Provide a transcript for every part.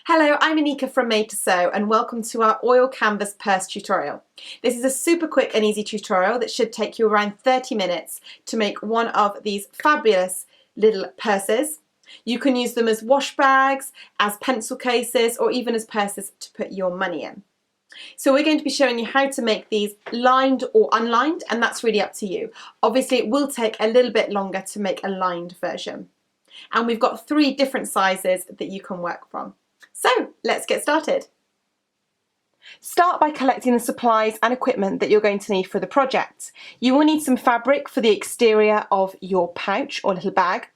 Hello, I'm Anika from Made to Sew and welcome to our oil canvas purse tutorial. This is a super quick and easy tutorial that should take you around 30 minutes to make one of these fabulous little purses. You can use them as wash bags, as pencil cases, or even as purses to put your money in. So we're going to be showing you how to make these lined or unlined, and that's really up to you. Obviously it will take a little bit longer to make a lined version. And we've got 3 different sizes that you can work from. So let's get started. Start by collecting the supplies and equipment that you're going to need for the project. You will need some fabric for the exterior of your pouch or little bag,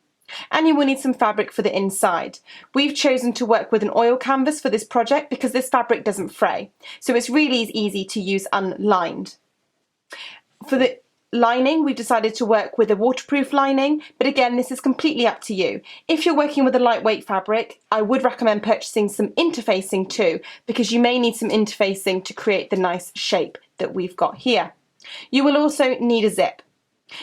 and you will need some fabric for the inside. We've chosen to work with an oil canvas for this project because this fabric doesn't fray, so it's really easy to use unlined. For the lining, we've decided to work with a waterproof lining, but again, this is completely up to you. If you're working with a lightweight fabric, I would recommend purchasing some interfacing too, because you may need some interfacing to create the nice shape that we've got here. You will also need a zip.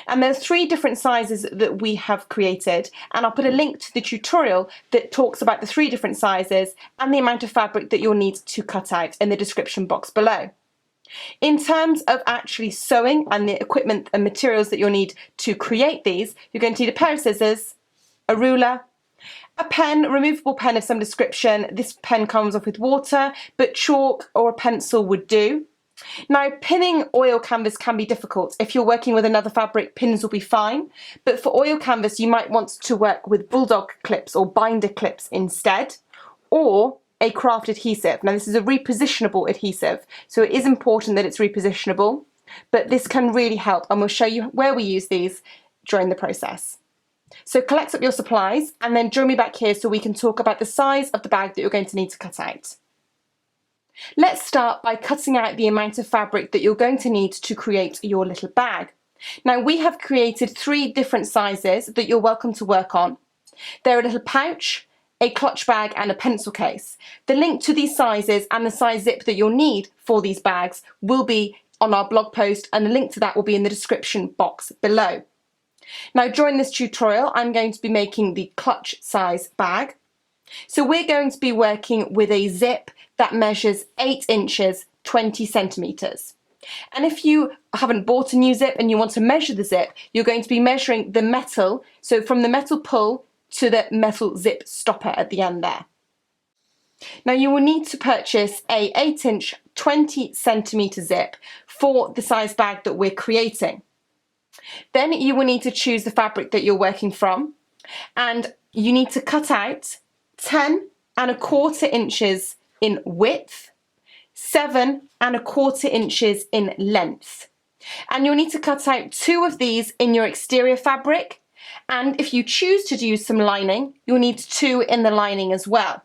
And there's 3 different sizes that we have created, and I'll put a link to the tutorial that talks about the 3 different sizes and the amount of fabric that you'll need to cut out in the description box below. In terms of actually sewing and the equipment and materials that you'll need to create these, you're going to need a pair of scissors, a ruler, a pen, removable pen of some description. This pen comes off with water, but chalk or a pencil would do. Now, pinning oil canvas can be difficult. If you're working with another fabric, pins will be fine, but for oil canvas you might want to work with bulldog clips or binder clips instead, or a craft adhesive. Now this is a repositionable adhesive, so it is important that it's repositionable, but this can really help, and we'll show you where we use these during the process. So collect up your supplies and then join me back here so we can talk about the size of the bag that you're going to need to cut out. Let's start by cutting out the amount of fabric that you're going to need to create your little bag. Now we have created 3 different sizes that you're welcome to work on. They're a little pouch, a clutch bag and a pencil case. The link to these sizes and the size zip that you'll need for these bags will be on our blog post, and the link to that will be in the description box below. Now during this tutorial I'm going to be making the clutch size bag. So we're going to be working with a zip that measures 8 inches 20 centimeters. And if you haven't bought a new zip and you want to measure the zip, you're going to be measuring the metal, so from the metal pull to the metal zip stopper at the end there. Now you will need to purchase a 8-inch 20 centimeter zip for the size bag that we're creating. Then you will need to choose the fabric that you're working from, and you need to cut out 10¼ inches in width, 7¼ inches in length. And you'll need to cut out 2 of these in your exterior fabric, and if you choose to use some lining, you'll need 2 in the lining as well.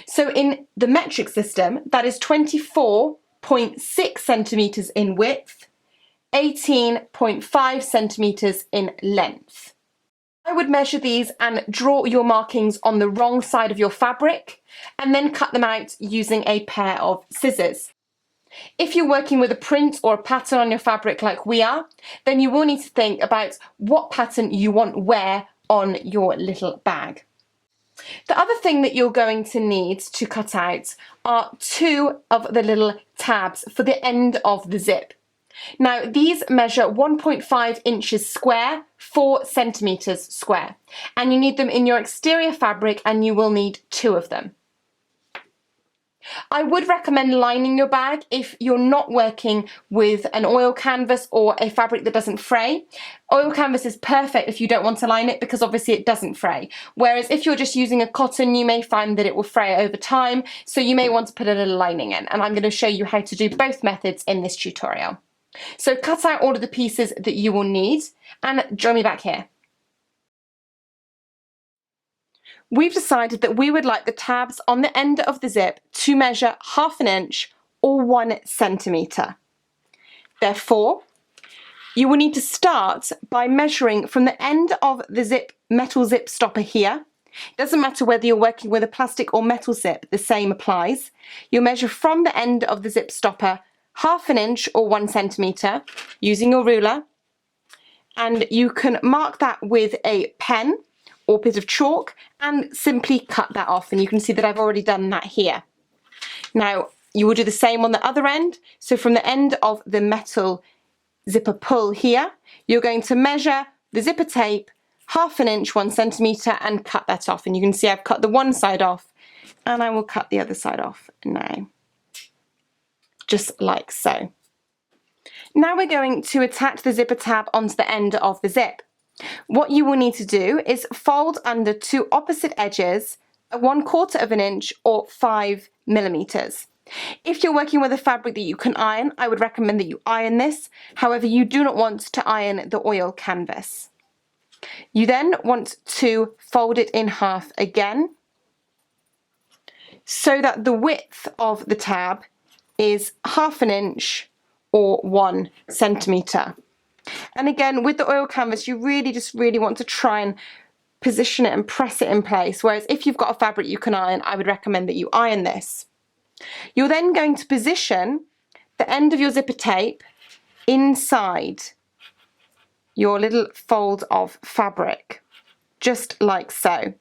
So in the metric system, that is 24.6 centimeters in width, 18.5 centimeters in length. I would measure these and draw your markings on the wrong side of your fabric and then cut them out using a pair of scissors. If you're working with a print or a pattern on your fabric like we are, then you will need to think about what pattern you want where on your little bag. The other thing that you're going to need to cut out are 2 of the little tabs for the end of the zip. Now these measure 1.5 inches square, 4 centimeters square, and you need them in your exterior fabric, and you will need 2 of them. I would recommend lining your bag if you're not working with an oil canvas or a fabric that doesn't fray. Oil canvas is perfect if you don't want to line it because obviously it doesn't fray. Whereas if you're just using a cotton, you may find that it will fray over time, so you may want to put a little lining in, and I'm going to show you how to do both methods in this tutorial. So cut out all of the pieces that you will need and join me back here. We've decided that we would like the tabs on the end of the zip to measure 1/2 inch or 1 centimeter. Therefore, you will need to start by measuring from the end of the metal zip stopper here. It doesn't matter whether you're working with a plastic or metal zip, the same applies. You'll measure from the end of the zip stopper 1/2 inch or 1 centimeter using your ruler, and you can mark that with a pen or bit of chalk and simply cut that off, and you can see that I've already done that here. Now you will do the same on the other end. So from the end of the metal zipper pull here, you're going to measure the zipper tape 1/2 inch, 1 centimetre, and cut that off. And you can see I've cut the one side off, and I will cut the other side off now, just like so. Now we're going to attach the zipper tab onto the end of the zip. What you will need to do is fold under two opposite edges 1/4 inch or 5 millimeters. If you're working with a fabric that you can iron, I would recommend that you iron this. However, you do not want to iron the oil canvas. You then want to fold it in half again so that the width of the tab is 1/2 inch or 1 centimetre. And again, with the oil canvas, you really want to try and position it and press it in place, whereas if you've got a fabric you can iron, I would recommend that you iron this. You're then going to position the end of your zipper tape inside your little fold of fabric, just like so.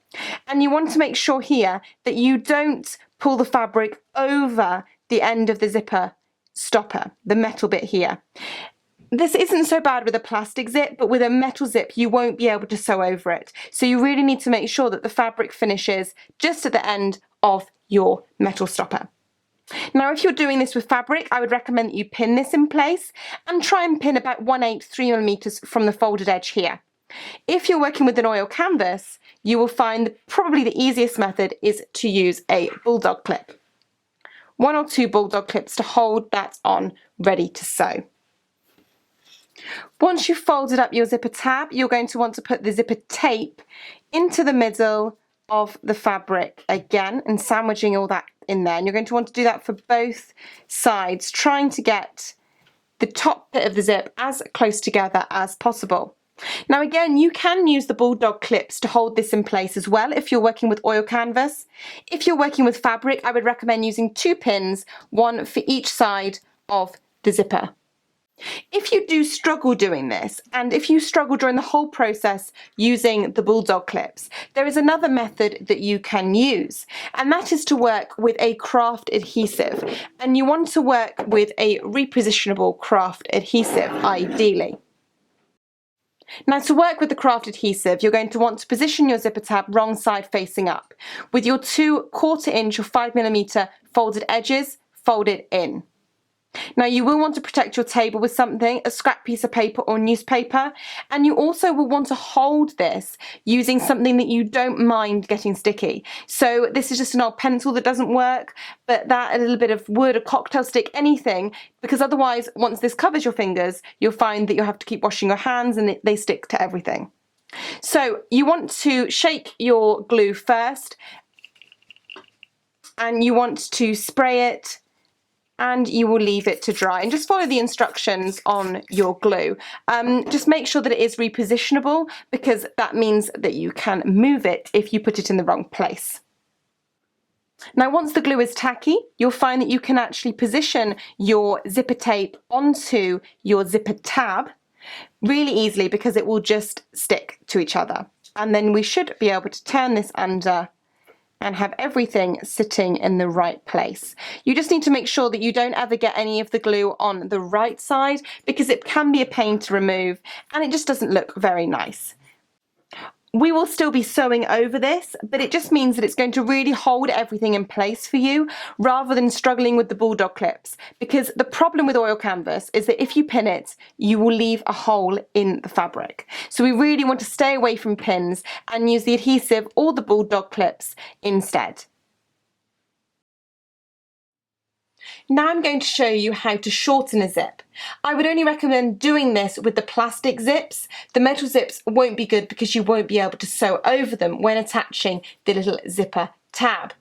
And you want to make sure here that you don't pull the fabric over the end of the zipper stopper, the metal bit here. This isn't so bad with a plastic zip, but with a metal zip you won't be able to sew over it. So you really need to make sure that the fabric finishes just at the end of your metal stopper. Now if you're doing this with fabric, I would recommend that you pin this in place and try and pin about 1/8, 3 millimeters from the folded edge here. If you're working with an oil canvas, you will find that probably the easiest method is to use a bulldog clip. 1 or 2 bulldog clips to hold that on, ready to sew. Once you've folded up your zipper tab, you're going to want to put the zipper tape into the middle of the fabric again and sandwiching all that in there. And you're going to want to do that for both sides, trying to get the top bit of the zip as close together as possible. Now again, you can use the bulldog clips to hold this in place as well if you're working with oil canvas. If you're working with fabric, I would recommend using 2 pins, 1 for each side of the zipper. If you do struggle doing this, and if you struggle during the whole process using the bulldog clips, there is another method that you can use, and that is to work with a craft adhesive. And you want to work with a repositionable craft adhesive, ideally. Now to work with the craft adhesive, you're going to want to position your zipper tab wrong side facing up, with your 2/4 inch or 5 millimeter folded edges folded in. Now you will want to protect your table with something, a scrap piece of paper or newspaper, and you also will want to hold this using something that you don't mind getting sticky. So this is just an old pencil that doesn't work, but that, a little bit of wood, a cocktail stick, anything, because otherwise once this covers your fingers, you'll find that you'll have to keep washing your hands and they stick to everything. So you want to shake your glue first, and you want to spray it, and you will leave it to dry, and just follow the instructions on your glue. Just make sure that it is repositionable, because that means that you can move it if you put it in the wrong place. Now once the glue is tacky, you'll find that you can actually position your zipper tape onto your zipper tab really easily, because it will just stick to each other. And then we should be able to turn this under and have everything sitting in the right place. You just need to make sure that you don't ever get any of the glue on the right side, because it can be a pain to remove and it just doesn't look very nice. We will still be sewing over this, but it just means that it's going to really hold everything in place for you, rather than struggling with the bulldog clips, because the problem with oil canvas is that if you pin it, you will leave a hole in the fabric. So we really want to stay away from pins and use the adhesive or the bulldog clips instead. Now I'm going to show you how to shorten a zip. I would only recommend doing this with the plastic zips. The metal zips won't be good, because you won't be able to sew over them when attaching the little zipper tab.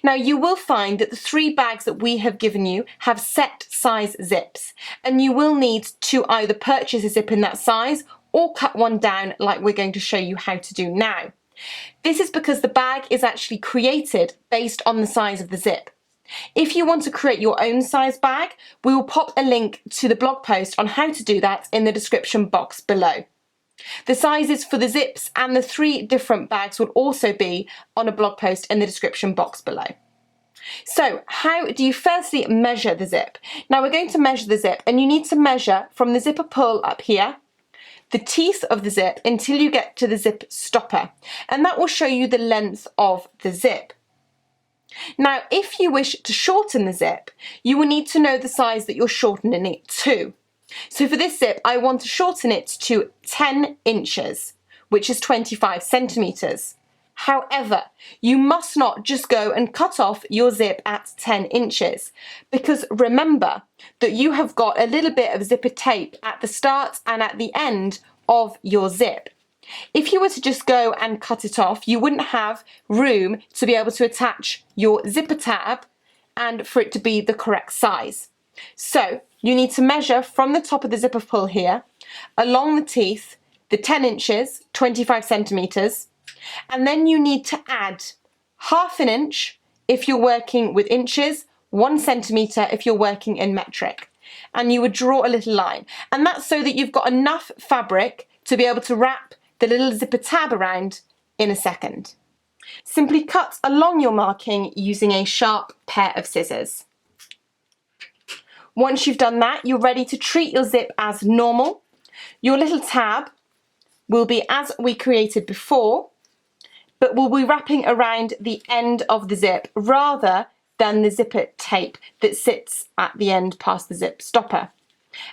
Now you will find that the 3 bags that we have given you have set size zips, and you will need to either purchase a zip in that size or cut one down like we're going to show you how to do now. This is because the bag is actually created based on the size of the zip. If you want to create your own size bag, we will pop a link to the blog post on how to do that in the description box below. The sizes for the zips and the 3 different bags will also be on a blog post in the description box below. So how do you firstly measure the zip? Now we're going to measure the zip, and you need to measure from the zipper pull up here, the teeth of the zip, until you get to the zip stopper, and that will show you the length of the zip. Now if you wish to shorten the zip, you will need to know the size that you're shortening it to. So for this zip, I want to shorten it to 10 inches, which is 25 centimetres. However, you must not just go and cut off your zip at 10 inches, because remember that you have got a little bit of zipper tape at the start and at the end of your zip. If you were to just go and cut it off, you wouldn't have room to be able to attach your zipper tab and for it to be the correct size. So you need to measure from the top of the zipper pull here, along the teeth, the 10 inches, 25 centimetres, and then you need to add ½ inch if you're working with inches, 1 centimetre if you're working in metric. And you would draw a little line. And that's so that you've got enough fabric to be able to wrap the little zipper tab around in a second. Simply cut along your marking using a sharp pair of scissors. Once you've done that, you're ready to treat your zip as normal. Your little tab will be as we created before, but we'll be wrapping around the end of the zip rather than the zipper tape that sits at the end past the zip stopper.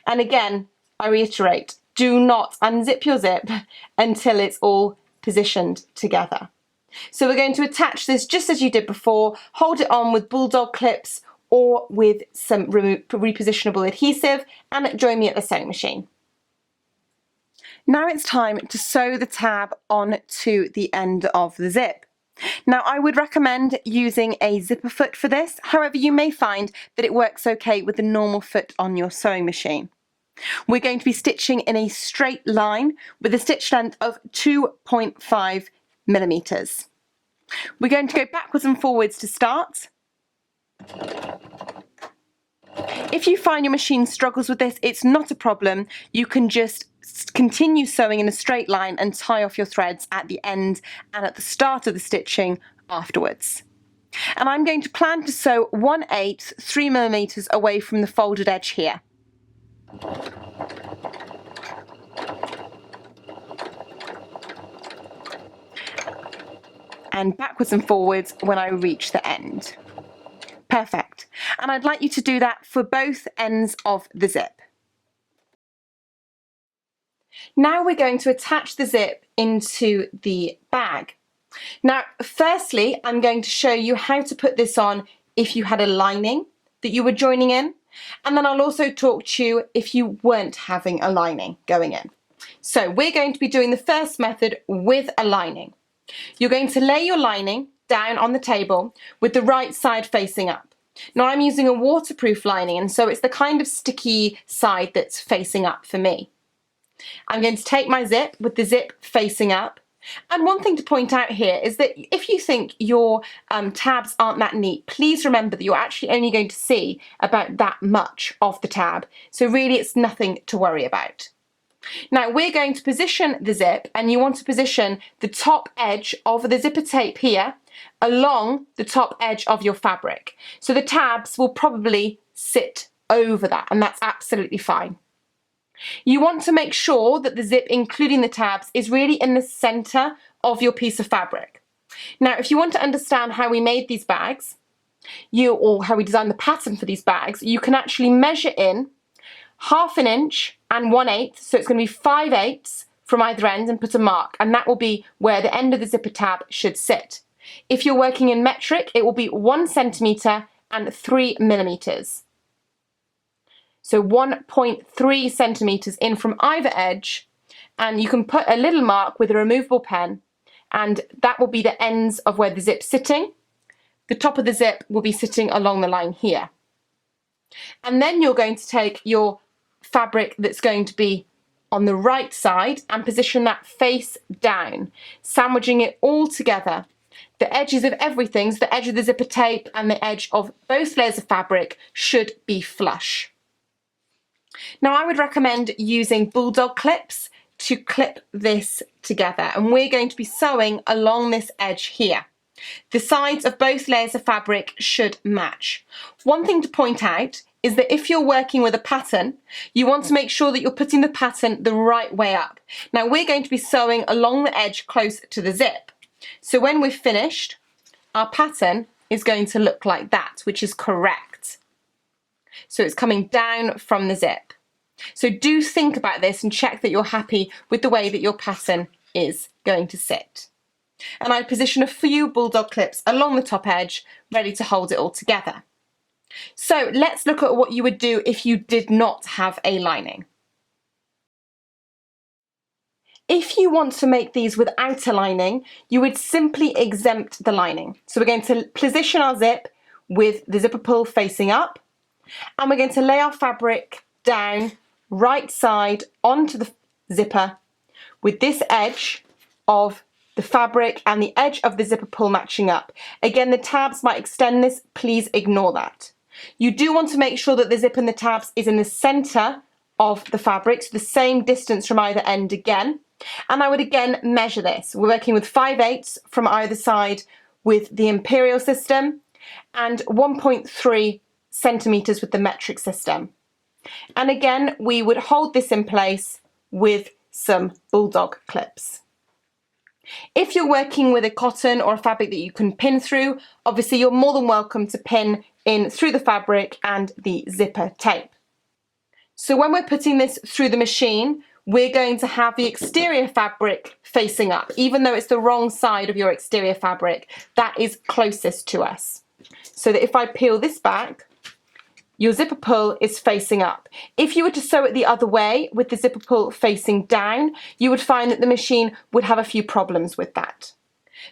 And again, I reiterate, do not unzip your zip until it's all positioned together. So we're going to attach this just as you did before, hold it on with bulldog clips or with some repositionable adhesive, and join me at the sewing machine. Now it's time to sew the tab onto the end of the zip. Now I would recommend using a zipper foot for this, however you may find that it works okay with the normal foot on your sewing machine. We're going to be stitching in a straight line with a stitch length of 2.5 millimeters. We're going to go backwards and forwards to start. If you find your machine struggles with this, it's not a problem. You can just continue sewing in a straight line and tie off your threads at the end and at the start of the stitching afterwards. And I'm going to plan to sew 1/8 3 millimeters away from the folded edge here. And backwards and forwards when I reach the end. Perfect. And I'd like you to do that for both ends of the zip. Now we're going to attach the zip into the bag. Now, firstly, I'm going to show you how to put this on if you had a lining that you were joining in, and then I'll also talk to you if you weren't having a lining going in. So we're going to be doing the first method with a lining. You're going to lay your lining down on the table with the right side facing up. Now I'm using a waterproof lining, and so it's the kind of sticky side that's facing up for me. I'm going to take my zip with the zip facing up. And one thing to point out here is that if you think your tabs aren't that neat, please remember that you're actually only going to see about that much of the tab. So really it's nothing to worry about. Now we're going to position the zip, and you want to position the top edge of the zipper tape here along the top edge of your fabric. So the tabs will probably sit over that, and that's absolutely fine. You want to make sure that the zip, including the tabs, is really in the center of your piece of fabric. Now, if you want to understand how we made these bags, or how we designed the pattern for these bags, you can actually measure in ½ inch and 1/8, so it's going to be 5/8 from either end, and put a mark, and that will be where the end of the zipper tab should sit. If you're working in metric, it will be 1 centimetre and 3 millimetres. So 1.3 centimetres in from either edge, and you can put a little mark with a removable pen, and that will be the ends of where the zip's sitting. The top of the zip will be sitting along the line here. And then you're going to take your fabric that's going to be on the right side and position that face down, sandwiching it all together. The edges of everything, so the edge of the zipper tape and the edge of both layers of fabric, should be flush. Now I would recommend using bulldog clips to clip this together, and we're going to be sewing along this edge here. The sides of both layers of fabric should match. One thing to point out is that if you're working with a pattern, you want to make sure that you're putting the pattern the right way up. Now we're going to be sewing along the edge close to the zip. So when we're finished, our pattern is going to look like that, which is correct. So it's coming down from the zip. So do think about this and check that you're happy with the way that your pattern is going to sit. And I position a few bulldog clips along the top edge, ready to hold it all together. So let's look at what you would do if you did not have a lining. If you want to make these without a lining, you would simply exempt the lining. So we're going to position our zip with the zipper pull facing up, and we're going to lay our fabric down right side onto the zipper with this edge of the fabric and the edge of the zipper pull matching up. Again, the tabs might extend this, please ignore that. You do want to make sure that the zip and the tabs is in the center of the fabric, so the same distance from either end again. And I would again measure this. We're working with 5/8 from either side with the imperial system and 1.3 centimeters with the metric system. And again, we would hold this in place with some bulldog clips. If you're working with a cotton or a fabric that you can pin through, obviously you're more than welcome to pin in through the fabric and the zipper tape. So when we're putting this through the machine, we're going to have the exterior fabric facing up. Even though it's the wrong side of your exterior fabric, that is closest to us. So that if I peel this back, your zipper pull is facing up. If you were to sew it the other way with the zipper pull facing down, you would find that the machine would have a few problems with that.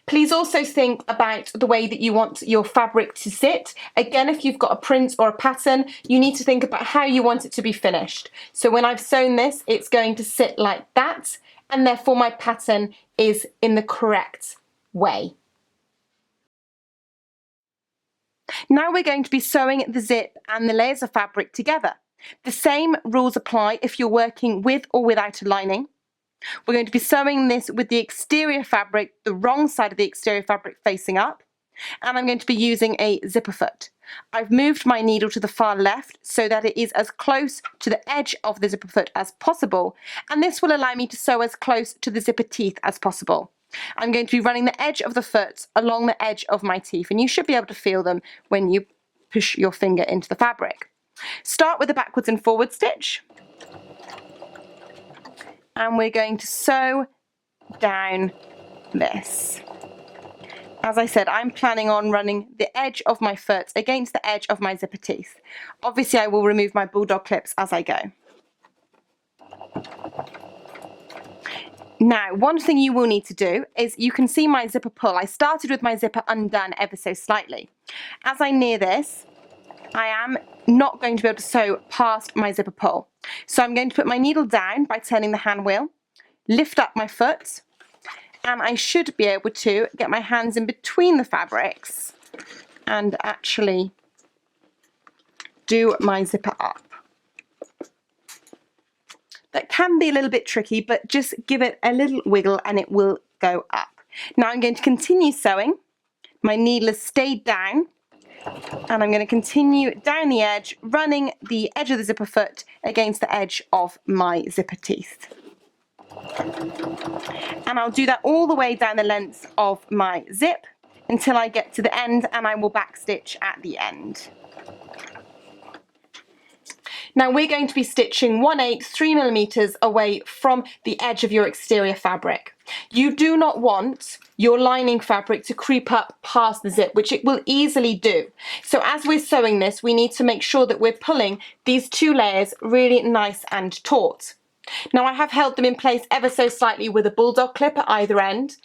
Please also think about the way that you want your fabric to sit. Again, if you've got a print or a pattern, you need to think about how you want it to be finished. So when I've sewn this, it's going to sit like that, and therefore my pattern is in the correct way. Now we're going to be sewing the zip and the layers of fabric together. The same rules apply if you're working with or without a lining. We're going to be sewing this with the exterior fabric, the wrong side of the exterior fabric facing up, and I'm going to be using a zipper foot. I've moved my needle to the far left so that it is as close to the edge of the zipper foot as possible, and this will allow me to sew as close to the zipper teeth as possible. I'm going to be running the edge of the foot along the edge of my teeth, and you should be able to feel them when you push your finger into the fabric. Start with a backwards and forward stitch, and we're going to sew down this. As I said, I'm planning on running the edge of my foot against the edge of my zipper teeth. Obviously, I will remove my bulldog clips as I go. Now, one thing you will need to do is, you can see my zipper pull. I started with my zipper undone ever so slightly. As I near this, I am not going to be able to sew past my zipper pull. So I'm going to put my needle down by turning the hand wheel, lift up my foot, and I should be able to get my hands in between the fabrics and actually do my zipper up. That can be a little bit tricky, but just give it a little wiggle and it will go up. Now I'm going to continue sewing. My needle has stayed down, and I'm going to continue down the edge, running the edge of the zipper foot against the edge of my zipper teeth. And I'll do that all the way down the length of my zip until I get to the end, and I will backstitch at the end. Now we're going to be stitching 1/8 3mm away from the edge of your exterior fabric. You do not want your lining fabric to creep up past the zip, which it will easily do. So as we're sewing this, we need to make sure that we're pulling these two layers really nice and taut. Now I have held them in place ever so slightly with a bulldog clip at either end.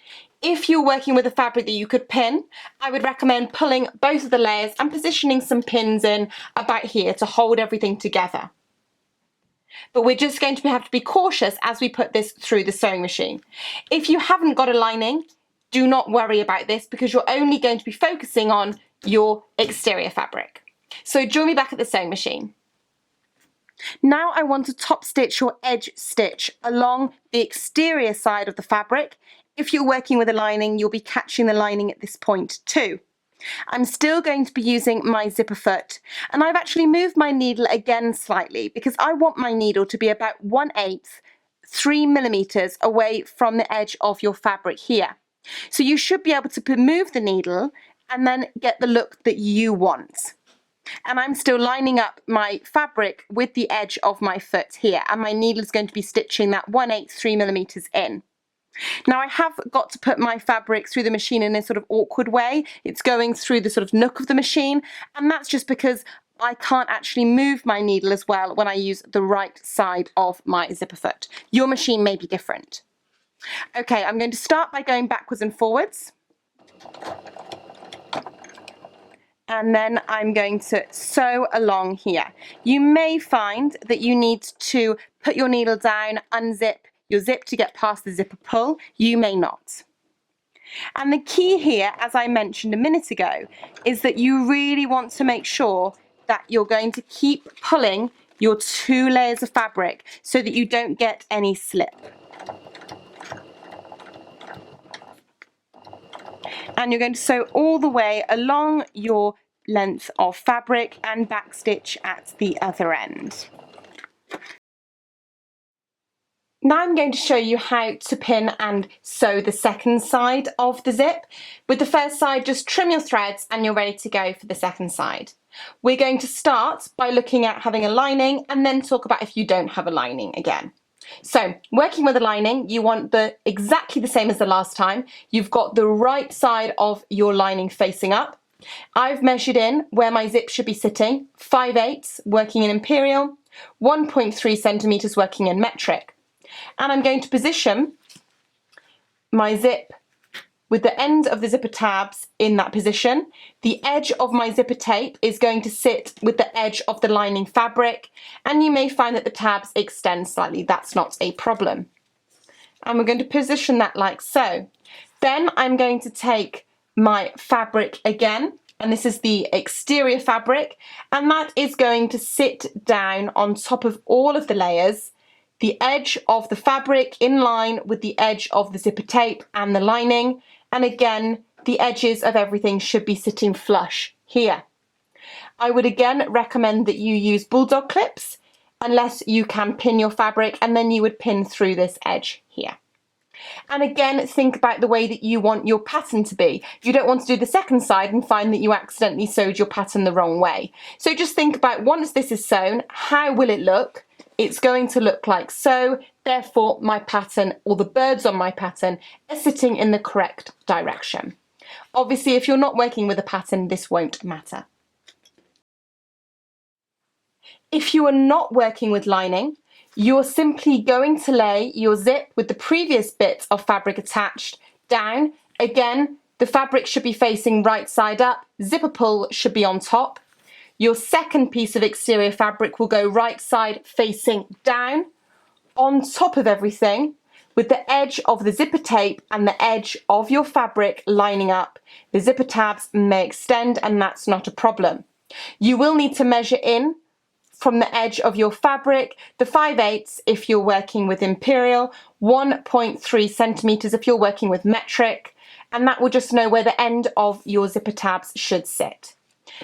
If you're working with a fabric that you could pin, I would recommend pulling both of the layers and positioning some pins in about here to hold everything together. But we're just going to have to be cautious as we put this through the sewing machine. If you haven't got a lining, do not worry about this, because you're only going to be focusing on your exterior fabric. So join me back at the sewing machine. Now I want to top stitch or edge stitch along the exterior side of the fabric. If you're working with a lining, you'll be catching the lining at this point too. I'm still going to be using my zipper foot, and I've actually moved my needle again slightly because I want my needle to be about 1/8, 3 millimeters away from the edge of your fabric here. So you should be able to move the needle and then get the look that you want. And I'm still lining up my fabric with the edge of my foot here, and my needle is going to be stitching that 1/8, 3 millimeters in. Now I have got to put my fabric through the machine in a sort of awkward way. It's going through the sort of nook of the machine, and that's just because I can't actually move my needle as well when I use the right side of my zipper foot. Your machine may be different. Okay, I'm going to start by going backwards and forwards. And then I'm going to sew along here. You may find that you need to put your needle down, unzip your zip to get past the zipper pull. You may not. And the key here, as I mentioned a minute ago, is that you really want to make sure that you're going to keep pulling your 2 layers of fabric so that you don't get any slip. And you're going to sew all the way along your length of fabric and backstitch at the other end. Now I'm going to show you how to pin and sew the second side of the zip. With the first side, just trim your threads and you're ready to go for the second side. We're going to start by looking at having a lining and then talk about if you don't have a lining again. So, working with a lining, you want exactly the same as the last time. You've got the right side of your lining facing up. I've measured in where my zip should be sitting, 5/8 working in imperial, 1.3 centimeters working in metric. And I'm going to position my zip with the end of the zipper tabs in that position. The edge of my zipper tape is going to sit with the edge of the lining fabric, and you may find that the tabs extend slightly. That's not a problem. And we're going to position that like so. Then I'm going to take my fabric again, and this is the exterior fabric, and that is going to sit down on top of all of the layers, the edge of the fabric in line with the edge of the zipper tape and the lining, and again the edges of everything should be sitting flush here. I would again recommend that you use bulldog clips unless you can pin your fabric, and then you would pin through this edge here. And again, think about the way that you want your pattern to be. You don't want to do the second side and find that you accidentally sewed your pattern the wrong way. So just think about, once this is sewn, how will it look? It's going to look like so, therefore my pattern, or the birds on my pattern, are sitting in the correct direction. Obviously, if you're not working with a pattern, this won't matter. If you are not working with lining, you're simply going to lay your zip with the previous bit of fabric attached down. Again, the fabric should be facing right side up, zipper pull should be on top. Your second piece of exterior fabric will go right side facing down on top of everything, with the edge of the zipper tape and the edge of your fabric lining up. The zipper tabs may extend, and that's not a problem. You will need to measure in from the edge of your fabric, the 5/8 if you're working with imperial, 1.3 centimeters if you're working with metric, and that will just know where the end of your zipper tabs should sit.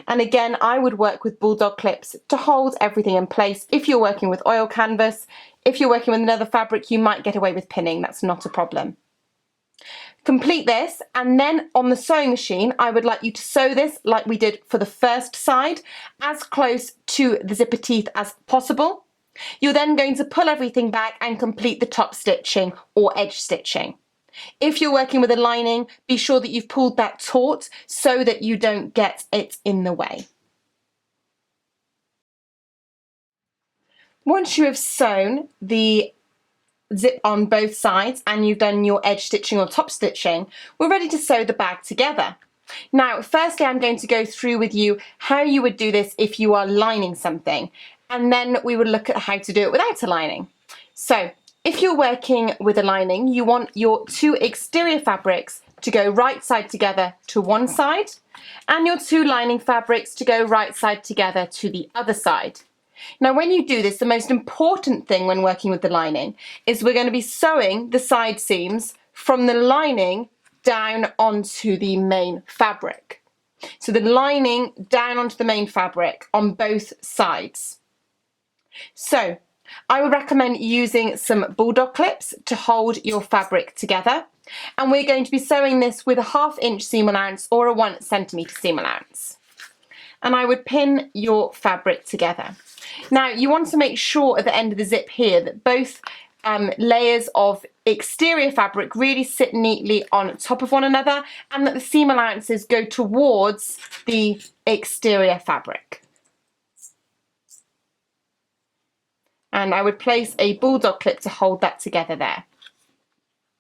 And again, I would work with bulldog clips to hold everything in place. If you're working with oil canvas, if you're working with another fabric, you might get away with pinning. That's not a problem. Complete this, and then on the sewing machine, I would like you to sew this like we did for the first side, as close to the zipper teeth as possible. You're then going to pull everything back and complete the top stitching or edge stitching. If you're working with a lining, be sure that you've pulled that taut so that you don't get it in the way. Once you have sewn the zip on both sides and you've done your edge stitching or top stitching, we're ready to sew the bag together. Now, firstly, I'm going to go through with you how you would do this if you are lining something, and then we would look at how to do it without a lining. So, if you're working with a lining, you want your 2 exterior fabrics to go right side together to one side, and your 2 lining fabrics to go right side together to the other side. Now when you do this, the most important thing when working with the lining is we're going to be sewing the side seams from the lining down onto the main fabric. So the lining down onto the main fabric on both sides. So I would recommend using some bulldog clips to hold your fabric together. And we're going to be sewing this with a 1/2 inch seam allowance or a 1 centimetre seam allowance. And I would pin your fabric together. Now you want to make sure at the end of the zip here that both layers of exterior fabric really sit neatly on top of one another and that the seam allowances go towards the exterior fabric. And I would place a bulldog clip to hold that together there.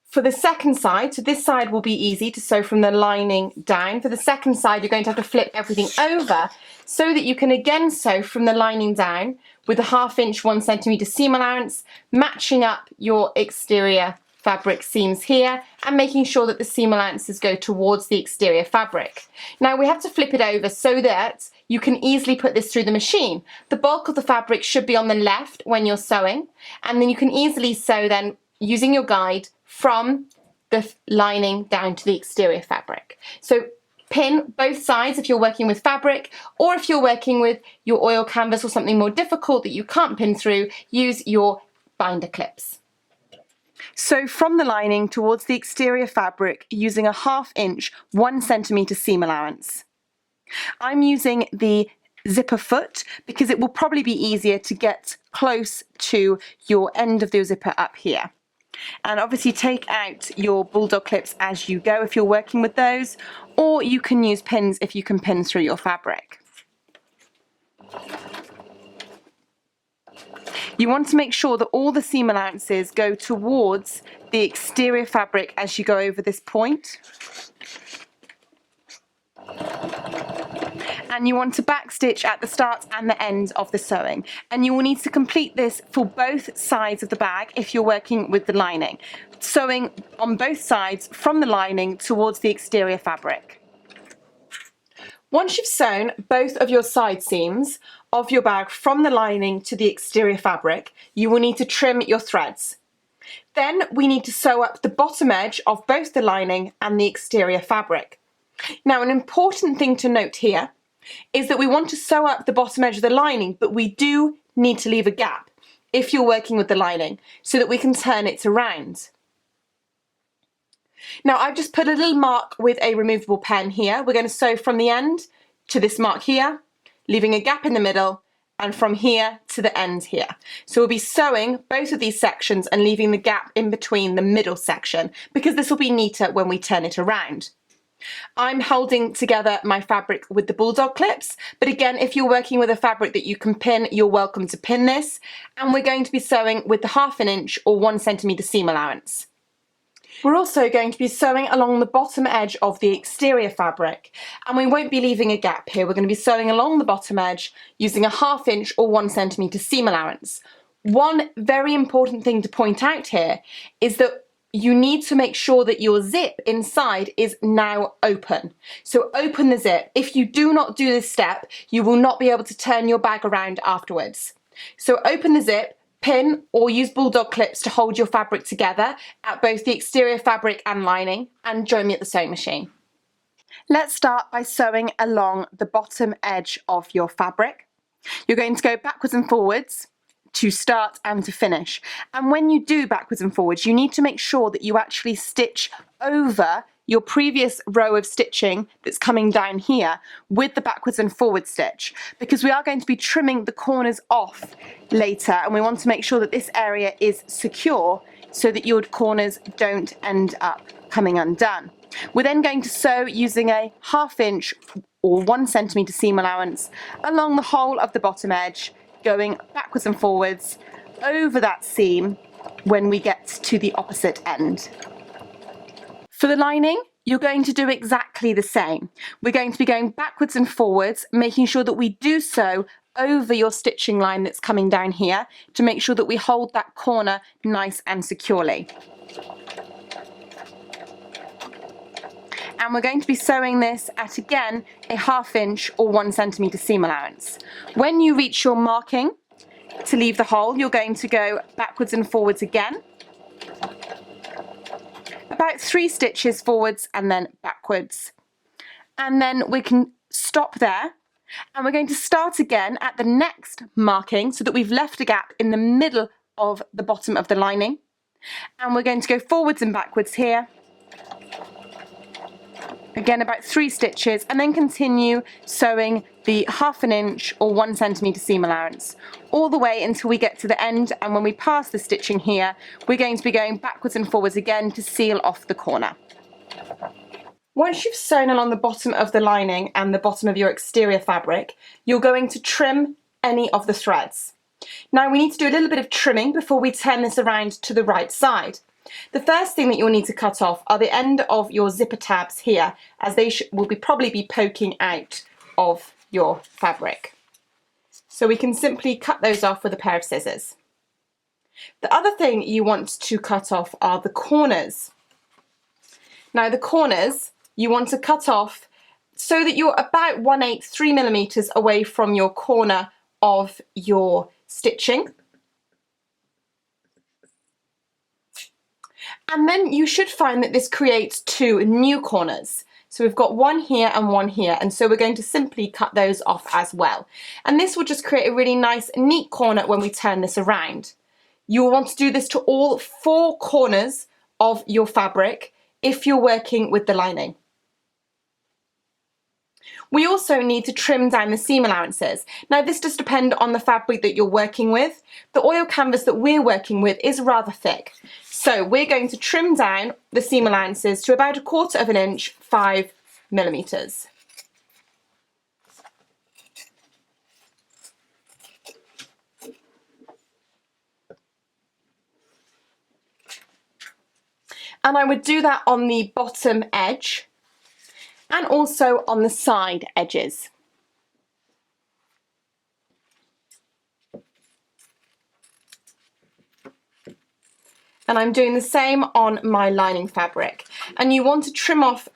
For the second side, so this side will be easy to sew from the lining down. For the second side, you're going to have to flip everything over so that you can again sew from the lining down with a 1/2 inch 1 centimetre seam allowance, matching up your exterior fabric seams here and making sure that the seam allowances go towards the exterior fabric. Now we have to flip it over so that you can easily put this through the machine. The bulk of the fabric should be on the left when you're sewing, and then you can easily sew then using your guide from the lining down to the exterior fabric. So pin both sides if you're working with fabric, or if you're working with your oil canvas or something more difficult that you can't pin through, use your binder clips. So from the lining towards the exterior fabric using a 1/2 inch 1 centimetre seam allowance. I'm using the zipper foot because it will probably be easier to get close to your end of the zipper up here. And obviously take out your bulldog clips as you go if you're working with those, or you can use pins if you can pin through your fabric. You want to make sure that all the seam allowances go towards the exterior fabric as you go over this point. And you want to backstitch at the start and the end of the sewing. And you will need to complete this for both sides of the bag if you're working with the lining. Sewing on both sides from the lining towards the exterior fabric. Once you've sewn both of your side seams of your bag from the lining to the exterior fabric, you will need to trim your threads. Then we need to sew up the bottom edge of both the lining and the exterior fabric. Now an important thing to note here is that we want to sew up the bottom edge of the lining, but we do need to leave a gap if you're working with the lining so that we can turn it around. Now I've just put a little mark with a removable pen here. We're going to sew from the end to this mark here, leaving a gap in the middle, and from here to the end here. So we'll be sewing both of these sections and leaving the gap in between the middle section because this will be neater when we turn it around. I'm holding together my fabric with the bulldog clips, but again, if you're working with a fabric that you can pin, you're welcome to pin this. And we're going to be sewing with the 1/2 inch or 1 centimetre seam allowance. We're also going to be sewing along the bottom edge of the exterior fabric, and we won't be leaving a gap here. We're going to be sewing along the bottom edge using a 1/2 inch or 1 centimetre seam allowance. One very important thing to point out here is that you need to make sure that your zip inside is now open. So open the zip. If you do not do this step, you will not be able to turn your bag around afterwards. So open the zip, pin or use bulldog clips to hold your fabric together at both the exterior fabric and lining, and join me at the sewing machine. Let's start by sewing along the bottom edge of your fabric. You're going to go backwards and forwards to start and to finish. And when you do backwards and forwards, you need to make sure that you actually stitch over your previous row of stitching that's coming down here with the backwards and forward stitch, because we are going to be trimming the corners off later, and we want to make sure that this area is secure so that your corners don't end up coming undone. We're then going to sew using a 1/2 inch or 1 centimetre seam allowance along the whole of the bottom edge, going backwards and forwards over that seam when we get to the opposite end. For the lining, you're going to do exactly the same. We're going to be going backwards and forwards, making sure that we do so over your stitching line that's coming down here to make sure that we hold that corner nice and securely. And we're going to be sewing this at, again, a 1/2 inch or 1 centimetre seam allowance. When you reach your marking to leave the hole, you're going to go backwards and forwards again. About 3 stitches forwards and then backwards. And then we can stop there, and we're going to start again at the next marking so that we've left a gap in the middle of the bottom of the lining. And we're going to go forwards and backwards here. Again, about 3 stitches, and then continue sewing the 1/2 inch or 1 centimetre seam allowance all the way until we get to the end, and when we pass the stitching here, we're going to be going backwards and forwards again to seal off the corner. Once you've sewn along the bottom of the lining and the bottom of your exterior fabric, you're going to trim any of the threads. Now we need to do a little bit of trimming before we turn this around to the right side. The first thing that you'll need to cut off are the end of your zipper tabs here, as they will probably be poking out of your fabric. So we can simply cut those off with a pair of scissors. The other thing you want to cut off are the corners. Now the corners you want to cut off so that you're about 1/8, 3 millimeters away from your corner of your stitching. And then you should find that this creates 2 new corners. So we've got one here and one here, and so we're going to simply cut those off as well. And this will just create a really nice, neat corner when we turn this around. You will want to do this to all 4 corners of your fabric if you're working with the lining. We also need to trim down the seam allowances. Now this does depend on the fabric that you're working with. The oil canvas that we're working with is rather thick. So we're going to trim down the seam allowances to about 1/4 inch, 5 millimeters. And I would do that on the bottom edge and also on the side edges. And I'm doing the same on my lining fabric. And you want to trim off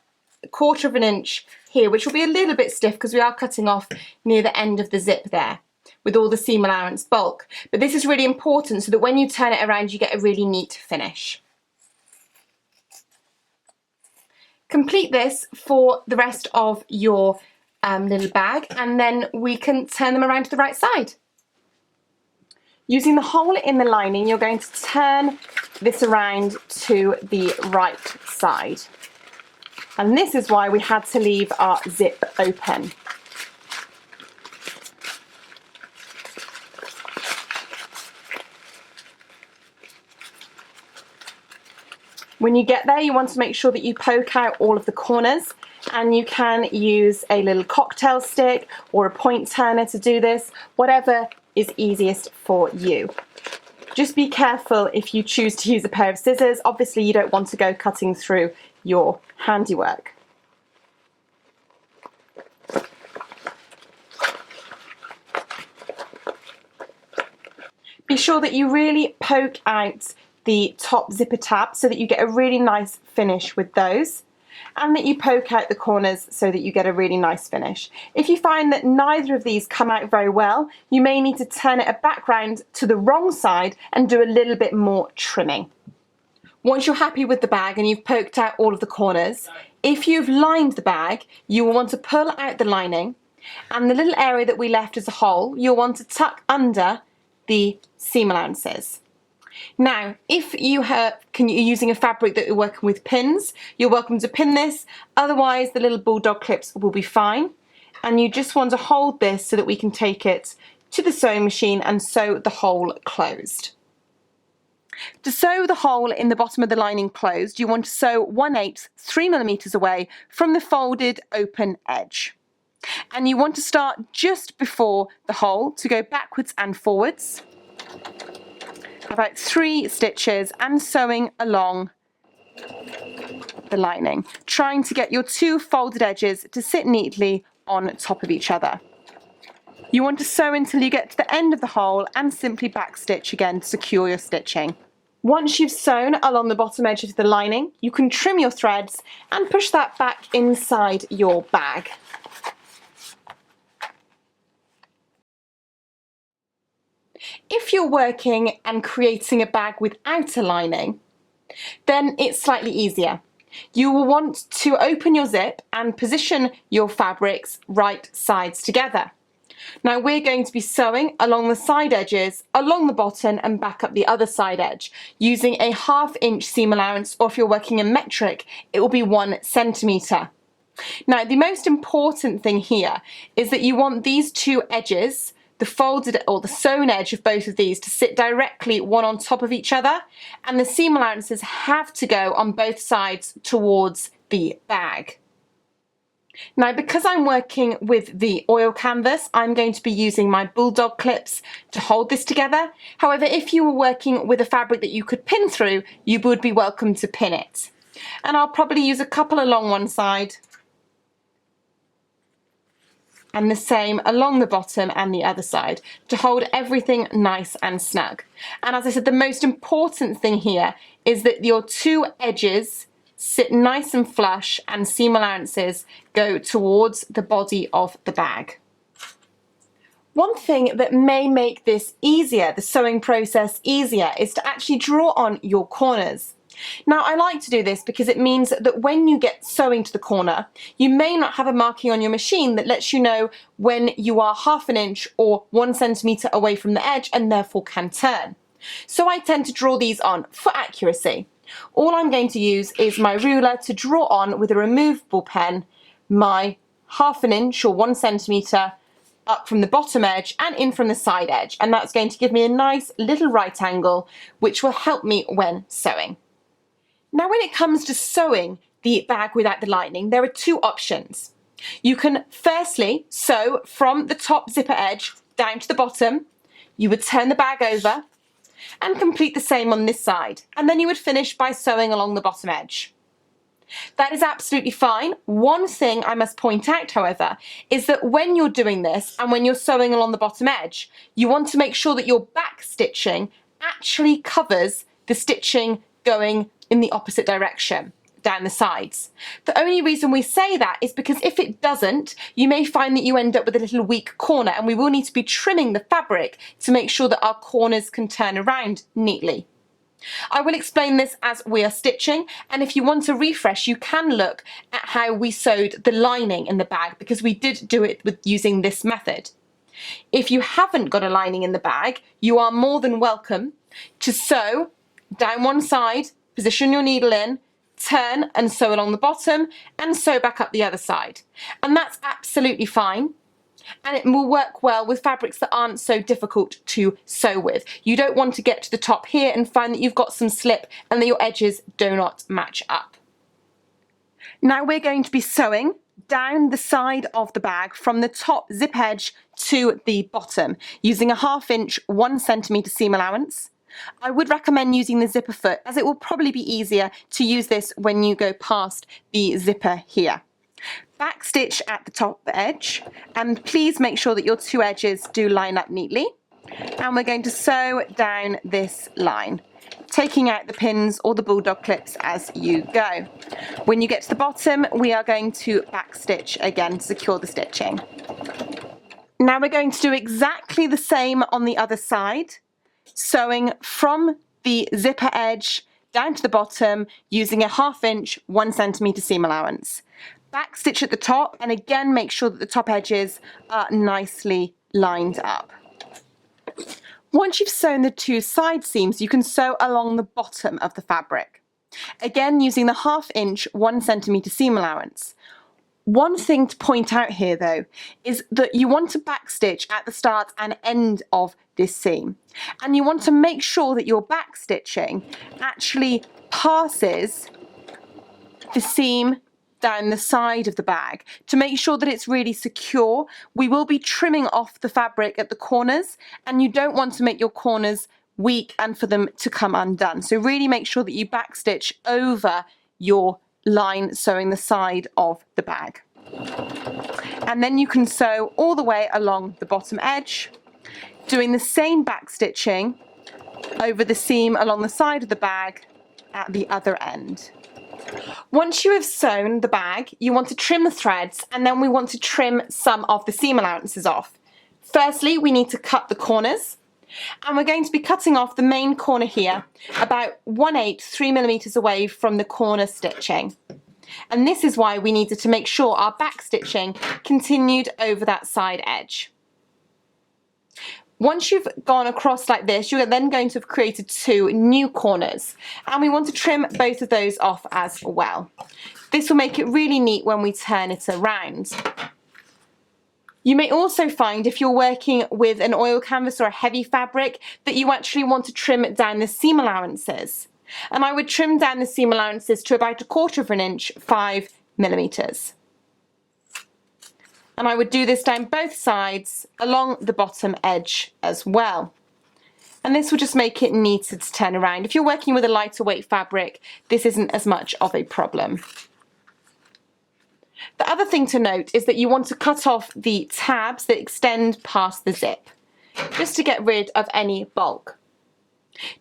1/4 inch here, which will be a little bit stiff because we are cutting off near the end of the zip there with all the seam allowance bulk. But this is really important so that when you turn it around, you get a really neat finish. Complete this for the rest of your little bag, and then we can turn them around to the right side. Using the hole in the lining, you're going to turn this around to the right side. And this is why we had to leave our zip open. When you get there, you want to make sure that you poke out all of the corners, and you can use a little cocktail stick or a point turner to do this, whatever is easiest for you. Just be careful if you choose to use a pair of scissors. Obviously you don't want to go cutting through your handiwork. Be sure that you really poke out the top zipper tab so that you get a really nice finish with those, and that you poke out the corners so that you get a really nice finish. If you find that neither of these come out very well, you may need to turn it back round to the wrong side and do a little bit more trimming. Once you're happy with the bag and you've poked out all of the corners, if you've lined the bag, you will want to pull out the lining, and the little area that we left as a hole, you'll want to tuck under the seam allowances. Now, if you're using a fabric that you're working with pins, you're welcome to pin this. Otherwise, the little bulldog clips will be fine. And you just want to hold this so that we can take it to the sewing machine and sew the hole closed. To sew the hole in the bottom of the lining closed, you want to sew 1/8, 3 millimeters away from the folded open edge. And you want to start just before the hole to go backwards and forwards, about 3 stitches, and sewing along the lining, trying to get your 2 folded edges to sit neatly on top of each other. You want to sew until you get to the end of the hole and simply backstitch again to secure your stitching. Once you've sewn along the bottom edge of the lining, you can trim your threads and push that back inside your bag. If you're working and creating a bag without a lining, then it's slightly easier. You will want to open your zip and position your fabrics right sides together. Now we're going to be sewing along the side edges, along the bottom and back up the other side edge using a 1/2 inch seam allowance, or if you're working in metric, it will be 1 centimetre. Now the most important thing here is that you want these two edges, the folded or the sewn edge of both of these, to sit directly one on top of each other, and the seam allowances have to go on both sides towards the bag. Now because I'm working with the oil canvas, I'm going to be using my bulldog clips to hold this together. However, if you were working with a fabric that you could pin through, you would be welcome to pin it. And I'll probably use a couple along one side and the same along the bottom and the other side to hold everything nice and snug. And as I said, the most important thing here is that your two edges sit nice and flush and seam allowances go towards the body of the bag. One thing that may make this easier, the sewing process easier, is to actually draw on your corners. Now I like to do this because it means that when you get sewing to the corner, you may not have a marking on your machine that lets you know when you are 1/2 inch or 1 centimetre away from the edge and therefore can turn. So I tend to draw these on for accuracy. All I'm going to use is my ruler to draw on with a removable pen my 1/2 inch or 1 centimetre up from the bottom edge and in from the side edge, and that's going to give me a nice little right angle which will help me when sewing. Now when it comes to sewing the bag without the lining, there are two options. You can firstly sew from the top zipper edge down to the bottom. You would turn the bag over and complete the same on this side, and then you would finish by sewing along the bottom edge. That is absolutely fine. One thing I must point out, however, is that when you're doing this and when you're sewing along the bottom edge, you want to make sure that your back stitching actually covers the stitching going in the opposite direction down the sides. The only reason we say that is because if it doesn't, you may find that you end up with a little weak corner, and we will need to be trimming the fabric to make sure that our corners can turn around neatly. I will explain this as we are stitching, and if you want a refresh, you can look at how we sewed the lining in the bag, because we did do it with using this method. If you haven't got a lining in the bag, you are more than welcome to sew down one side, position your needle in, turn and sew along the bottom and sew back up the other side. And that's absolutely fine. And it will work well with fabrics that aren't so difficult to sew with. You don't want to get to the top here and find that you've got some slip and that your edges do not match up. Now we're going to be sewing down the side of the bag from the top zip edge to the bottom using a 1/2 inch 1 centimetre seam allowance. I would recommend using the zipper foot, as it will probably be easier to use this when you go past the zipper here. Back stitch at the top edge, and please make sure that your two edges do line up neatly. And we're going to sew down this line, taking out the pins or the bulldog clips as you go. When you get to the bottom, we are going to back stitch again to secure the stitching. Now we're going to do exactly the same on the other side, sewing from the zipper edge down to the bottom using a 1/2 inch 1 centimetre seam allowance. Back stitch at the top, and again make sure that the top edges are nicely lined up. Once you've sewn the two side seams, you can sew along the bottom of the fabric, again using the 1/2 inch 1 centimetre seam allowance. One thing to point out here though is that you want to back stitch at the start and end of this seam, and you want to make sure that your back stitching actually passes the seam down the side of the bag to make sure that it's really secure. We will be trimming off the fabric at the corners, and you don't want to make your corners weak and for them to come undone. So really make sure that you back stitch over your line sewing the side of the bag. And then you can sew all the way along the bottom edge, doing the same back stitching over the seam along the side of the bag at the other end. Once you have sewn the bag, you want to trim the threads, and then we want to trim some of the seam allowances off. Firstly, we need to cut the corners. And we're going to be cutting off the main corner here about 1/8, 3mm away from the corner stitching. And this is why we needed to make sure our back stitching continued over that side edge. Once you've gone across like this, you're then going to have created 2 new corners, and we want to trim both of those off as well. This will make it really neat when we turn it around. You may also find, if you're working with an oil canvas or a heavy fabric, that you actually want to trim down the seam allowances. And I would trim down the seam allowances to about 1/4 inch, 5mm. And I would do this down both sides along the bottom edge as well. And this will just make it neater to turn around. If you're working with a lighter weight fabric, this isn't as much of a problem. The other thing to note is that you want to cut off the tabs that extend past the zip, just to get rid of any bulk.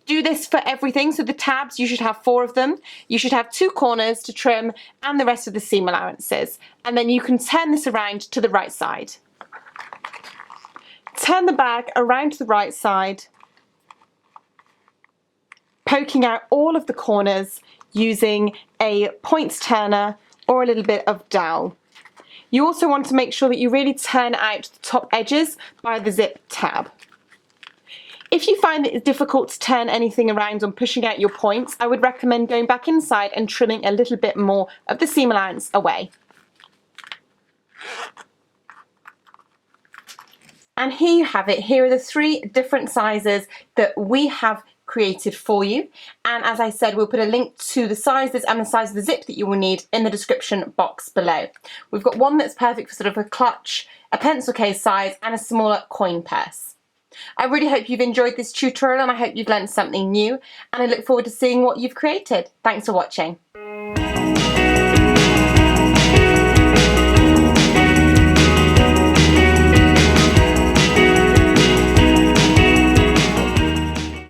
Do this for everything, so the tabs, you should have 4 of them. You should have 2 corners to trim and the rest of the seam allowances. And then you can turn this around to the right side. Turn the bag around to the right side, poking out all of the corners using a point turner or a little bit of dowel. You also want to make sure that you really turn out the top edges by the zip tab. If you find that it's difficult to turn anything around on pushing out your points, I would recommend going back inside and trimming a little bit more of the seam allowance away. And here you have it. Here are the 3 different sizes that we have created for you. And as I said, we'll put a link to the sizes and the size of the zip that you will need in the description box below. We've got one that's perfect for sort of a clutch, a pencil case size, and a smaller coin purse. I really hope you've enjoyed this tutorial, and I hope you've learned something new, and I look forward to seeing what you've created. Thanks for watching.